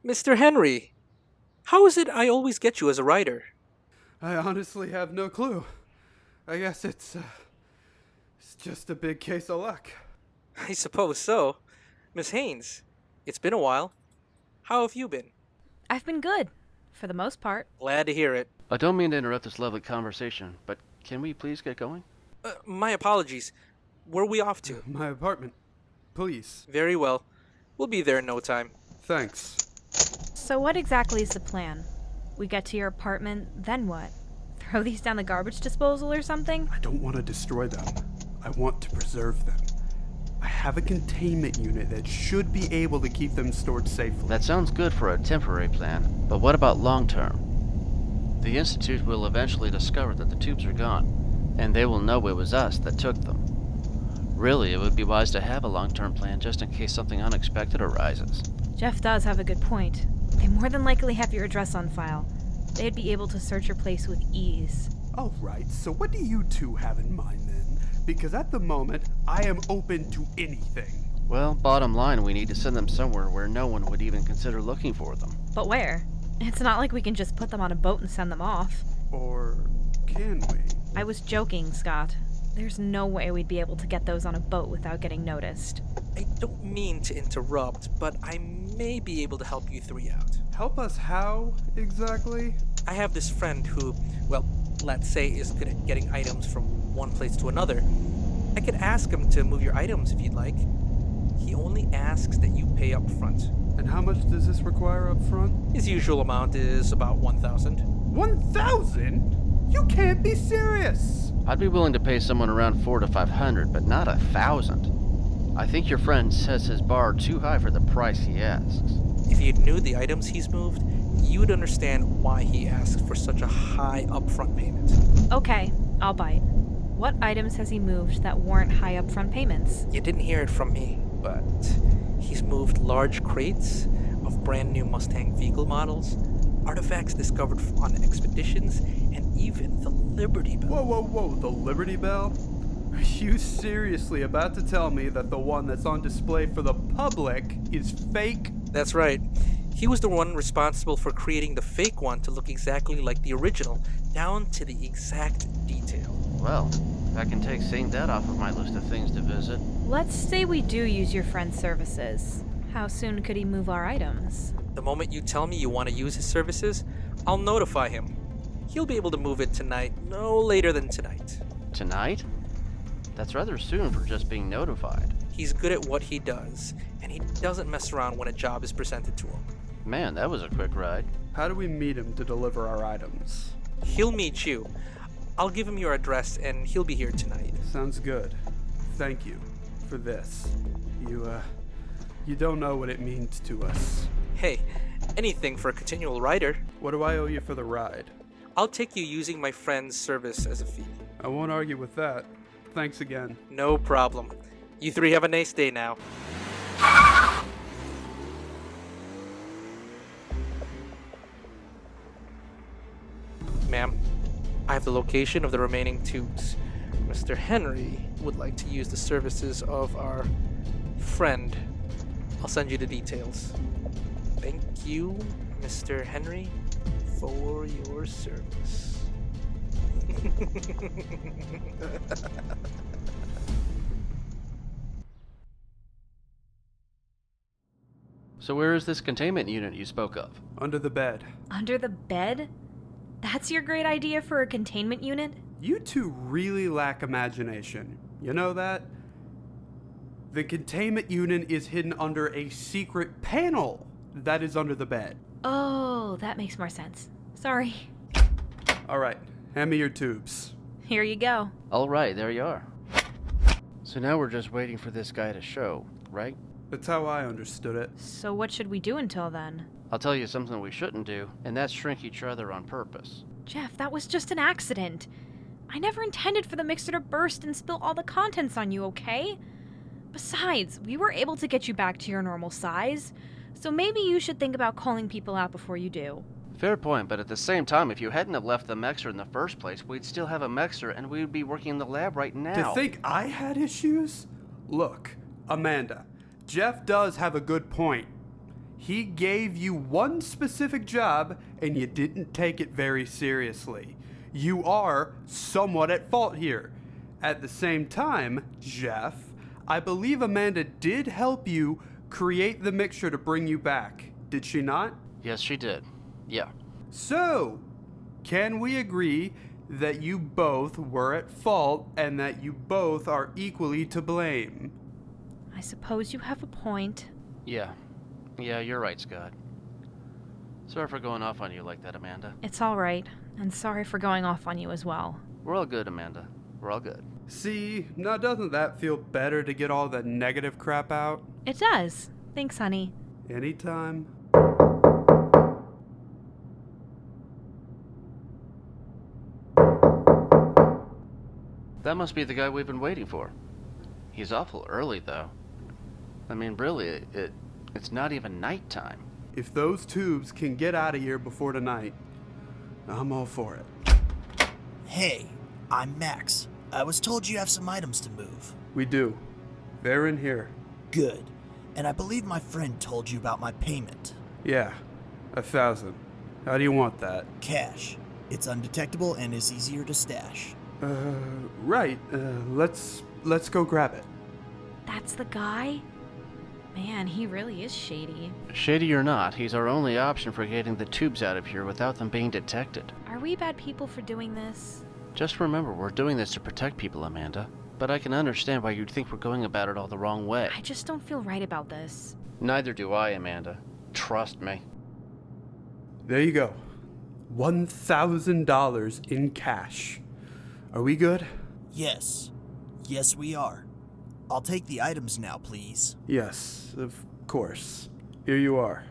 Mr. Henry, how is it I always get you as a writer? I honestly have no clue. I guess it's just a big case of luck. I suppose so. Miss Haynes, it's been a while. How have you been? I've been good, for the most part. Glad to hear it. I don't mean to interrupt this lovely conversation, but can we please get going? My apologies. Where are we off to? My apartment. Please. Very well. We'll be there in no time. Thanks. So what exactly is the plan? We get to your apartment, then what? Throw these down the garbage disposal or something? I don't want to destroy them. I want to preserve them. I have a containment unit that should be able to keep them stored safely. That sounds good for a temporary plan, but what about long term? The Institute will eventually discover that the tubes are gone, and they will know it was us that took them. Really, it would be wise to have a long-term plan just in case something unexpected arises. Jeff does have a good point. They more than likely have your address on file. They'd be able to search your place with ease. Alright, so what do you two have in mind then? Because at the moment, I am open to anything. Well, bottom line, we need to send them somewhere where no one would even consider looking for them. But where? It's not like we can just put them on a boat and send them off. Or can we? I was joking, Scott. There's no way we'd be able to get those on a boat without getting noticed. I don't mean to interrupt, but I may be able to help you three out. Help us how, exactly? I have this friend who, well, let's say is good at getting items from one place to another. I could ask him to move your items if you'd like. He only asks that you pay up front. And how much does this require up front? His usual amount is about 1,000. 1,000? You can't be serious! I'd be willing to pay someone around 400 to 500, but not 1,000. I think your friend sets his bar too high for the price he asks. If you knew the items he's moved, you would understand why he asks for such a high upfront payment. Okay, I'll bite. What items has he moved that warrant high upfront payments? You didn't hear it from me, but he's moved large crates of brand new Mustang vehicle models, artifacts discovered on expeditions, and even the Liberty Bell. Whoa, the Liberty Bell? Are you seriously about to tell me that the one that's on display for the public is fake? That's right. He was the one responsible for creating the fake one to look exactly like the original, down to the exact detail. Well, I can take seeing that off of my list of things to visit. Let's say we do use your friend's services. How soon could he move our items? The moment you tell me you want to use his services, I'll notify him. He'll be able to move it tonight, no later than tonight. Tonight? That's rather soon for just being notified. He's good at what he does, and he doesn't mess around when a job is presented to him. Man, that was a quick ride. How do we meet him to deliver our items? He'll meet you. I'll give him your address, and he'll be here tonight. Sounds good. Thank you for this. You don't know what it means to us. Hey, anything for a continual rider. What do I owe you for the ride? I'll take you using my friend's service as a fee. I won't argue with that. Thanks again. No problem. You three have a nice day now. Ma'am, I have the location of the remaining tubes. Mr. Henry would like to use the services of our friend. I'll send you the details. Thank you, Mr. Henry, for your service. So where is this containment unit you spoke of? Under the bed. Under the bed? That's your great idea for a containment unit? You two really lack imagination. You know that? The containment unit is hidden under a secret panel that is under the bed. Oh, that makes more sense. Sorry. Alright, hand me your tubes. Here you go. All right, there you are. So now we're just waiting for this guy to show, right? That's how I understood it. So what should we do until then? I'll tell you something we shouldn't do, and that's shrink each other on purpose. Jeff, that was just an accident. I never intended for the mixer to burst and spill all the contents on you, okay? Besides, we were able to get you back to your normal size, so maybe you should think about calling people out before you do. Fair point, but at the same time, if you hadn't have left the mixer in the first place, we'd still have a mixer and we'd be working in the lab right now. To think I had issues? Look, Amanda, Jeff does have a good point. He gave you one specific job, and you didn't take it very seriously. You are somewhat at fault here. At the same time, Jeff, I believe Amanda did help you create the mixture to bring you back. Did she not? Yes, she did. Yeah. So, can we agree that you both were at fault and that you both are equally to blame? I suppose you have a point. Yeah, you're right, Scott. Sorry for going off on you like that, Amanda. It's all right, and sorry for going off on you as well. We're all good, Amanda. We're all good. See, now doesn't that feel better to get all the negative crap out? It does. Thanks, honey. Anytime. That must be the guy we've been waiting for. He's awful early, though. I mean, really, it's not even nighttime. If those tubes can get out of here before tonight, I'm all for it. Hey, I'm Max. I was told you have some items to move. We do. They're in here. Good. And I believe my friend told you about my payment. Yeah, 1,000. How do you want that? Cash. It's undetectable and is easier to stash. Right. Let's go grab it. That's the guy? Man, he really is shady. Shady or not, he's our only option for getting the tubes out of here without them being detected. Are we bad people for doing this? Just remember, we're doing this to protect people, Amanda. But I can understand why you'd think we're going about it all the wrong way. I just don't feel right about this. Neither do I, Amanda. Trust me. There you go. $1,000 in cash. Are we good? Yes. Yes, we are. I'll take the items now, please. Yes, of course. Here you are.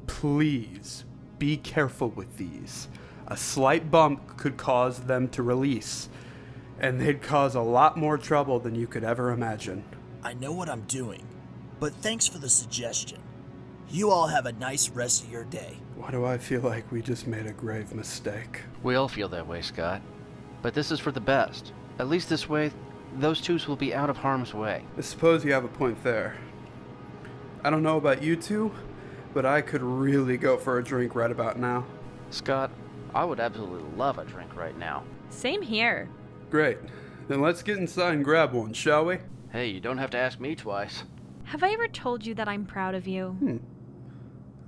Please, be careful with these. A slight bump could cause them to release, and they'd cause a lot more trouble than you could ever imagine. I know what I'm doing, but thanks for the suggestion. You all have a nice rest of your day. Why do I feel like we just made a grave mistake? We all feel that way, Scott. But this is for the best. At least this way, those tubes will be out of harm's way. I suppose you have a point there. I don't know about you two, but I could really go for a drink right about now. Scott, I would absolutely love a drink right now. Same here. Great. Then let's get inside and grab one, shall we? Hey, you don't have to ask me twice. Have I ever told you that I'm proud of you?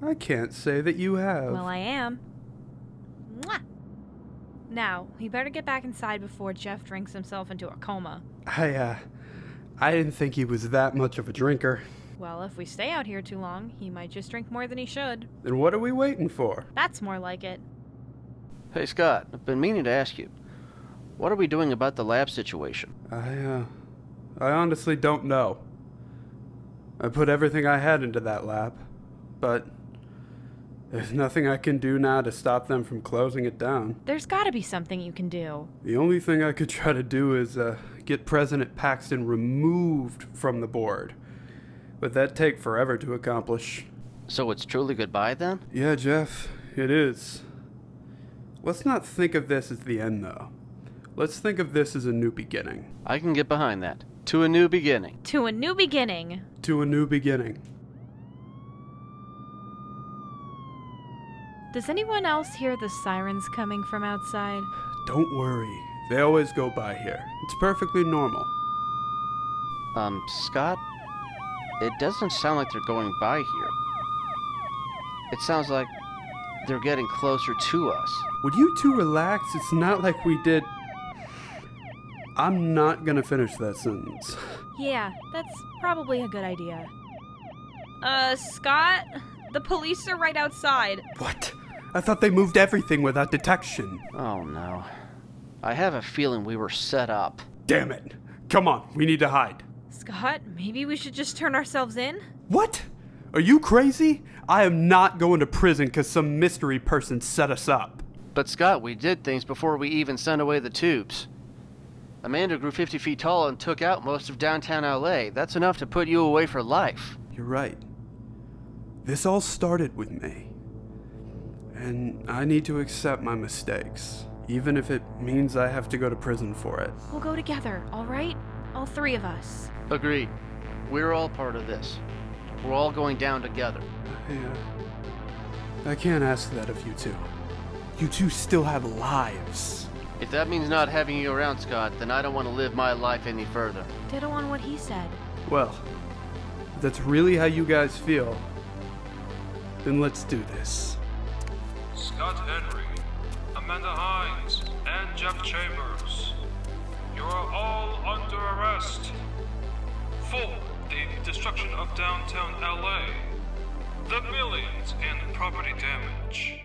I can't say that you have. Well, I am. Mwah! Now, we better get back inside before Jeff drinks himself into a coma. I didn't think he was that much of a drinker. Well, if we stay out here too long, he might just drink more than he should. Then what are we waiting for? That's more like it. Hey, Scott, I've been meaning to ask you. What are we doing about the lab situation? I honestly don't know. I put everything I had into that lab, but there's nothing I can do now to stop them from closing it down. There's gotta be something you can do. The only thing I could try to do is get President Paxton removed from the board. But that'd take forever to accomplish. So it's truly goodbye then? Yeah, Jeff, it is. Let's not think of this as the end, though. Let's think of this as a new beginning. I can get behind that. To a new beginning. To a new beginning. To a new beginning. Does anyone else hear the sirens coming from outside? Don't worry. They always go by here. It's perfectly normal. Scott? It doesn't sound like they're going by here. It sounds like they're getting closer to us. Would you two relax? It's not like we did... I'm not gonna finish that sentence. Yeah, that's probably a good idea. Scott? The police are right outside. What? I thought they moved everything without detection. Oh no. I have a feeling we were set up. Damn it. Come on, we need to hide. Scott, maybe we should just turn ourselves in? What? Are you crazy? I am not going to prison because some mystery person set us up. But Scott, we did things before we even sent away the tubes. Amanda grew 50 feet tall and took out most of downtown LA. That's enough to put you away for life. You're right. This all started with me. And I need to accept my mistakes, even if it means I have to go to prison for it. We'll go together, all right? All three of us. Agreed. We're all part of this. We're all going down together. Yeah. I can't ask that of you two. You two still have lives. If that means not having you around, Scott, then I don't want to live my life any further. Ditto on what he said. Well, if that's really how you guys feel, then let's do this. Scott Henry, Amanda Hines, and Jeff Chambers, you are all under arrest for the destruction of downtown LA, the millions in property damage,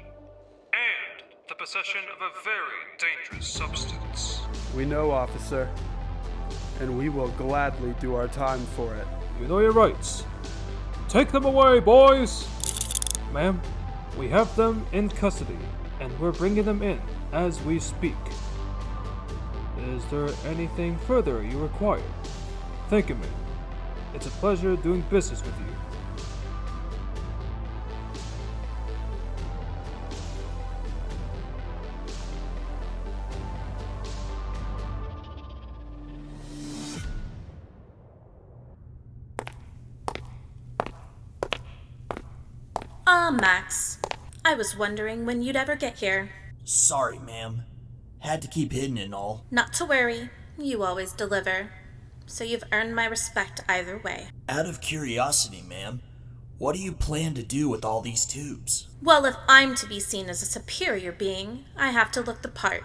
and the possession of a very dangerous substance. We know, officer, and we will gladly do our time for it. You know your rights. Take them away, boys! Ma'am, we have them in custody, and we're bringing them in as we speak. Is there anything further you require? Thank you, ma'am. It's a pleasure doing business with you. Max. I was wondering when you'd ever get here. Sorry, ma'am. Had to keep hidden and all. Not to worry. You always deliver. So you've earned my respect either way. Out of curiosity, ma'am, what do you plan to do with all these tubes? Well, if I'm to be seen as a superior being, I have to look the part.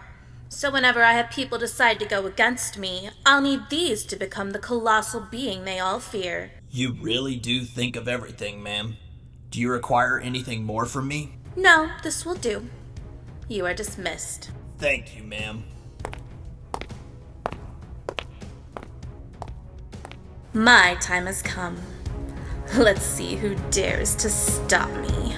So whenever I have people decide to go against me, I'll need these to become the colossal being they all fear. You really do think of everything, ma'am. Do you require anything more from me? No, this will do. You are dismissed. Thank you, ma'am. My time has come. Let's see who dares to stop me.